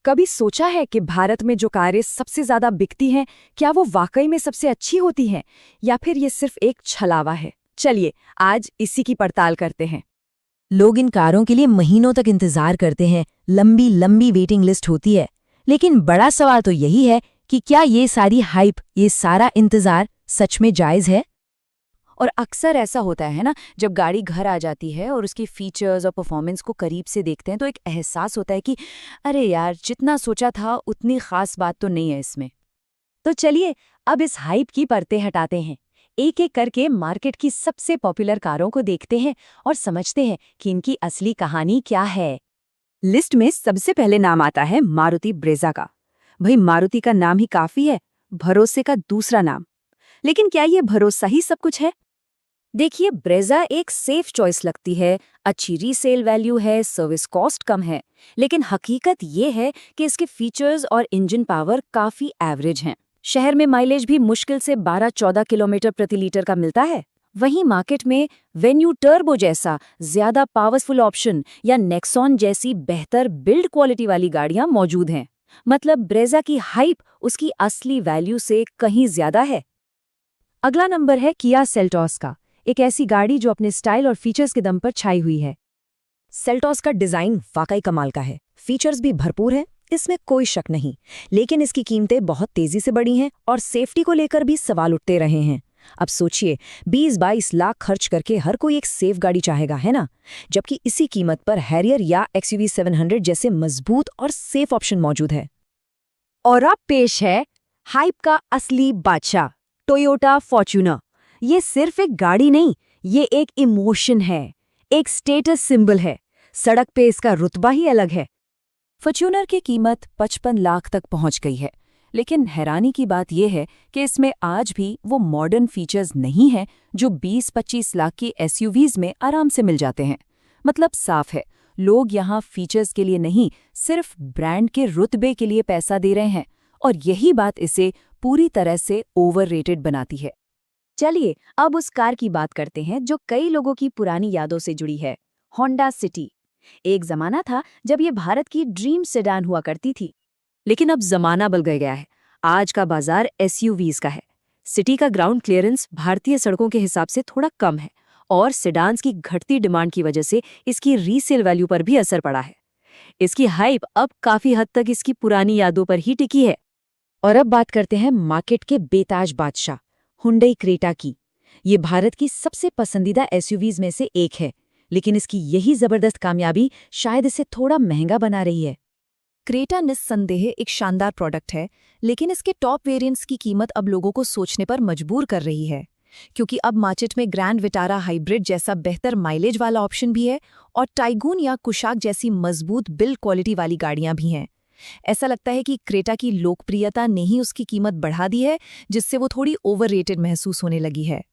कभी सोचा है कि भारत में जो कारें सबसे ज्यादा बिकती हैं, क्या वो वाकई में सबसे अच्छी होती हैं या फिर ये सिर्फ एक छलावा है? चलिए आज इसी की पड़ताल करते हैं। लोग इन कारों के लिए महीनों तक इंतजार करते हैं, लंबी लंबी वेटिंग लिस्ट होती है। लेकिन बड़ा सवाल तो यही है कि क्या ये सारी हाइप, ये सारा इंतजार सच में जायज है? और अक्सर ऐसा होता है ना, जब गाड़ी घर आ जाती है और उसकी फीचर्स और परफॉर्मेंस को करीब से देखते हैं तो एक एहसास होता है कि अरे यार, जितना सोचा था उतनी खास बात तो नहीं है इसमें। तो चलिए अब इस हाइप की परतें हटाते हैं, एक एक करके मार्केट की सबसे पॉपुलर कारों को देखते हैं और समझते हैं कि इनकी असली कहानी क्या है। लिस्ट में सबसे पहले नाम आता है मारुति ब्रेजा का। भाई, मारुति का नाम ही काफी है, भरोसे का दूसरा नाम। लेकिन क्या ये भरोसा ही सब कुछ है? देखिए, ब्रेजा एक सेफ चॉइस लगती है, अच्छी रीसेल वैल्यू है, सर्विस कॉस्ट कम है। लेकिन हकीकत ये है कि इसके फीचर्स और इंजन पावर काफी एवरेज हैं। शहर में माइलेज भी मुश्किल से 12-14 किलोमीटर प्रति लीटर का मिलता है। वहीं मार्केट में वेन्यू टर्बो जैसा ज्यादा पावरफुल ऑप्शन या नेक्सॉन जैसी बेहतर बिल्ड क्वालिटी वाली गाड़ियां मौजूद हैं। मतलब ब्रेजा की हाइप उसकी असली वैल्यू से कहीं ज्यादा है। अगला नंबर है किया सेल्टॉस का, एक ऐसी गाड़ी जो अपने स्टाइल और फीचर्स के दम पर छाई हुई है। सेल्टॉस का डिजाइन वाकई कमाल का है, फीचर्स भी भरपूर हैं, इसमें कोई शक नहीं। लेकिन इसकी कीमतें बहुत तेजी से बढ़ी हैं और सेफ्टी को लेकर भी सवाल उठते रहे हैं। अब सोचिए, 20-22 लाख खर्च करके हर कोई एक सेफ गाड़ी चाहेगा, है ना? जबकि इसी कीमत पर हैरियर या XUV 700 जैसे मजबूत और सेफ ऑप्शन मौजूद है। और अब पेश है हाइप का असली बादशाह, टोयोटा फॉर्च्यूनर। ये सिर्फ एक गाड़ी नहीं, ये एक इमोशन है, एक स्टेटस सिंबल है। सड़क पे इसका रुतबा ही अलग है। फॉर्च्यूनर की कीमत 55 लाख तक पहुंच गई है। लेकिन हैरानी की बात यह है कि इसमें आज भी वो मॉडर्न फीचर्स नहीं हैं जो 20-25 लाख की एसयूवीज में आराम से मिल जाते हैं। मतलब साफ है, लोग यहाँ फीचर्स के लिए नहीं, सिर्फ ब्रांड के रुतबे के लिए पैसा दे रहे हैं। और यही बात इसे पूरी तरह से ओवररेटेड बनाती है। चलिए अब उस कार की बात करते हैं जो कई लोगों की पुरानी यादों से जुड़ी है, होंडा सिटी। एक जमाना था जब ये भारत की ड्रीम सेडान हुआ करती थी। लेकिन अब जमाना बदल गया है। आज का बाजार एसयूवीज का है। सिटी का ग्राउंड क्लियरेंस भारतीय सड़कों के हिसाब से थोड़ा कम है और सेडान्स की घटती डिमांड की वजह से इसकी रीसेल वैल्यू पर भी असर पड़ा है। इसकी हाइप अब काफी हद तक इसकी पुरानी यादों पर ही टिकी है। और अब बात करते हैं मार्केट के बेताज बादशाह, हुंडई क्रेटा की। ये भारत की सबसे पसंदीदा एसयूवीज में से एक है, लेकिन इसकी यही जबरदस्त कामयाबी शायद इसे थोड़ा महंगा बना रही है। क्रेटा निस्संदेह एक शानदार प्रोडक्ट है, लेकिन इसके टॉप वेरिएंट्स की कीमत अब लोगों को सोचने पर मजबूर कर रही है। क्योंकि अब मार्केट में ग्रैंड विटारा हाइब्रिड जैसा बेहतर माइलेज वाला ऑप्शन भी है और टाइगून या कुशाक जैसी मजबूत बिल्ड क्वालिटी वाली गाड़ियां भी हैं। ऐसा लगता है कि क्रेटा की लोकप्रियता ने ही उसकी कीमत बढ़ा दी है, जिससे वो थोड़ी ओवररेटेड महसूस होने लगी है।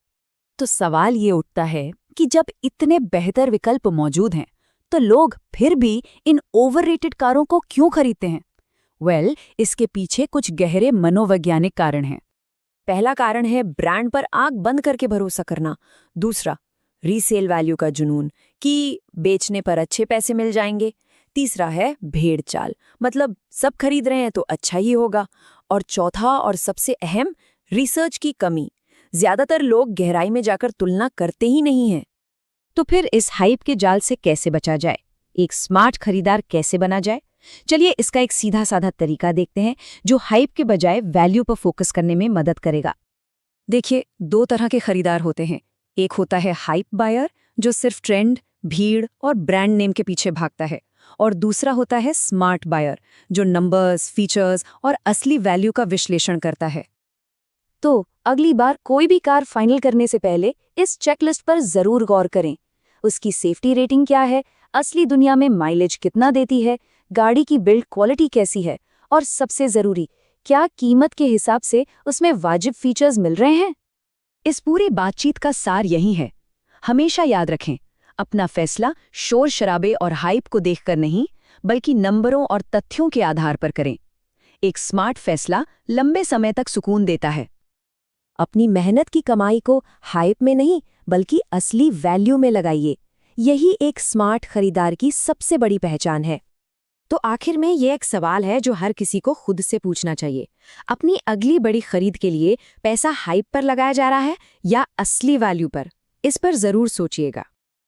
तो सवाल ये उठता है कि जब इतने बेहतर विकल्प मौजूद हैं, तो लोग फिर भी इन ओवररेटेड कारों को क्यों खरीदते हैं? इसके पीछे कुछ गहरे मनोवैज्ञानिक कारण हैं। पहला कारण है ब्रांड पर आंख बंद करके भरोसा करना। दूसरा, रीसेल वैल्यू का जुनून कि बेचने पर अच्छे पैसे मिल जाएंगे। तीसरा है भेड़ चाल, मतलब सब खरीद रहे हैं तो अच्छा ही होगा। और चौथा और सबसे अहम, रिसर्च की कमी। ज्यादातर लोग गहराई में जाकर तुलना करते ही नहीं हैं। तो फिर इस हाइप के जाल से कैसे बचा जाए? एक स्मार्ट खरीदार कैसे बना जाए? चलिए इसका एक सीधा साधा तरीका देखते हैं जो हाइप के बजाय वैल्यू पर फोकस करने में मदद करेगा। देखिए, दो तरह के खरीदार होते हैं। एक होता है हाइप बायर, जो सिर्फ ट्रेंड, भीड़ और ब्रांड नेम के पीछे भागता है। और दूसरा होता है स्मार्ट बायर, जो नंबर्स, फीचर्स और असली वैल्यू का विश्लेषण करता है। तो अगली बार कोई भी कार फाइनल करने से पहले इस चेकलिस्ट पर जरूर गौर करें। उसकी सेफ्टी रेटिंग क्या है, असली दुनिया में माइलेज कितना देती है, गाड़ी की बिल्ड क्वालिटी कैसी है, और सबसे जरूरी, क्या कीमत के हिसाब से उसमें वाजिब फीचर्स मिल रहे हैं। इस पूरी बातचीत का सार यही है, हमेशा याद रखें, अपना फैसला शोर शराबे और हाइप को देखकर नहीं, बल्कि नंबरों और तथ्यों के आधार पर करें। एक स्मार्ट फैसला लंबे समय तक सुकून देता है। अपनी मेहनत की कमाई को हाइप में नहीं, बल्कि असली वैल्यू में लगाइए। यही एक स्मार्ट खरीदार की सबसे बड़ी पहचान है। तो आखिर में ये एक सवाल है जो हर किसी को खुद से पूछना चाहिए। अपनी अगली बड़ी खरीद के लिए पैसा हाइप पर लगाया जा रहा है या असली वैल्यू पर? इस पर जरूर सोचिएगा।